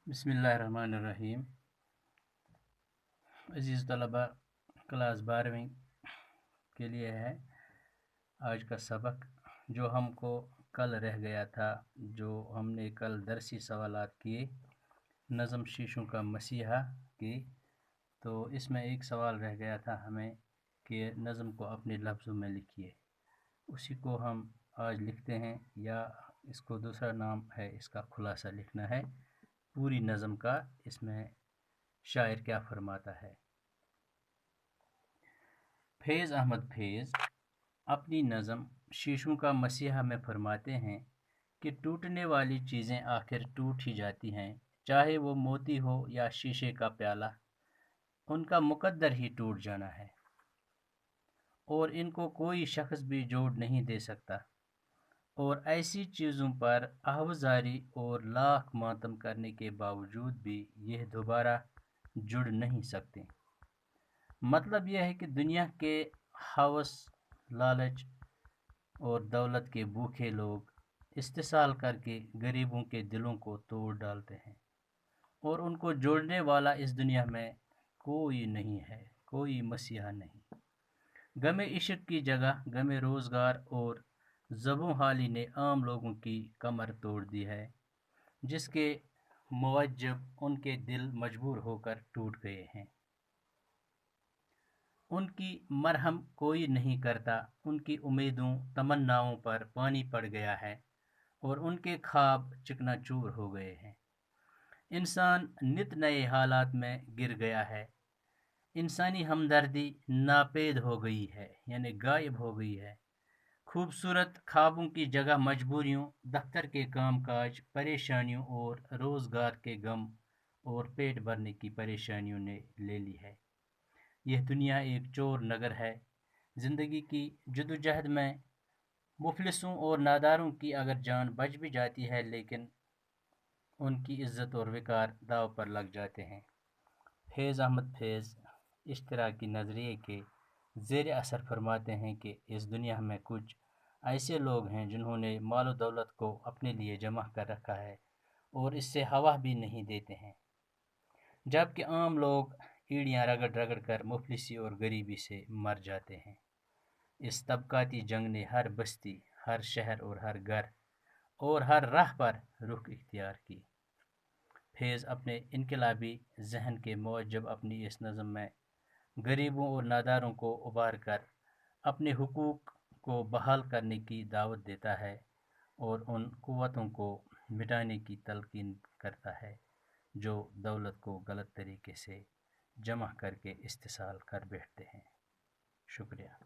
बिस्मिल्लाहिर्रहमानिर्रहीम। अज़ीज़ तलबा, क्लास 12वीं के लिए है आज का सबक, जो हमको कल रह गया था। जो हमने कल दरसी सवालात किए नज़म शीशों का मसीहा की, तो इसमें एक सवाल रह गया था हमें कि नज़म को अपने लफ्ज़ों में लिखिए। उसी को हम आज लिखते हैं, या इसको दूसरा नाम है, इसका खुलासा लिखना है पूरी नज़म का। इसमें शायर क्या फरमाता है। फैज़ अहमद फैज़ अपनी नज़म शीशों का मसीहा में फरमाते हैं कि टूटने वाली चीज़ें आखिर टूट ही जाती हैं, चाहे वो मोती हो या शीशे का प्याला, उनका मुकद्दर ही टूट जाना है और इनको कोई शख्स भी जोड़ नहीं दे सकता। और ऐसी चीज़ों पर आहवजारी और लाख मातम करने के बावजूद भी यह दोबारा जुड़ नहीं सकते। मतलब यह है कि दुनिया के हवस, लालच और दौलत के भूखे लोग इस्तेसाल करके गरीबों के दिलों को तोड़ डालते हैं, और उनको जोड़ने वाला इस दुनिया में कोई नहीं है, कोई मसीहा नहीं। गमे इश्क की जगह गमे रोज़गार और ज़बों हाली ने आम लोगों की कमर तोड़ दी है, जिसके मुवज्जब उनके दिल मजबूर होकर टूट गए हैं। उनकी मरहम कोई नहीं करता, उनकी उम्मीदों तमन्नाओं पर पानी पड़ गया है और उनके ख्वाब चिकनाचूर हो गए हैं। इंसान नित नए हालात में गिर गया है, इंसानी हमदर्दी नापेद हो गई है, यानी गायब हो गई है। खूबसूरत ख्वाबों की जगह मजबूरियों, दफ्तर के कामकाज, परेशानियों और रोज़गार के गम और पेट भरने की परेशानियों ने ले ली है। यह दुनिया एक चोर नगर है। ज़िंदगी की जद्दोजहद में मुफलिसों और नादारों की अगर जान बच भी जाती है, लेकिन उनकी इज़्ज़त और वक़ार दांव पर लग जाते हैं। फैज़ अहमद फैज़ इस तरह की नज़रिए के ज़ेर असर फरमाते हैं कि इस दुनिया में कुछ ऐसे लोग हैं जिन्होंने माल दौलत को अपने लिए जमा कर रखा है और इससे हवा भी नहीं देते हैं, जबकि आम लोग ईंटियाँ रगड़ रगड़ कर मुफलिसी और गरीबी से मर जाते हैं। इस तबकाती जंग ने हर बस्ती, हर शहर और हर घर और हर राह पर रुख इख्तियार की। फैज़ अपने इनकलाबी जहन के मुवज्जब अपनी इस नज़म में गरीबों और नादारों को उबार कर अपने हुकूक को बहाल करने की दावत देता है और उन कुव्वतों को मिटाने की तलकीन करता है जो दौलत को गलत तरीके से जमा करके इस्तेसाल कर बैठते हैं। शुक्रिया।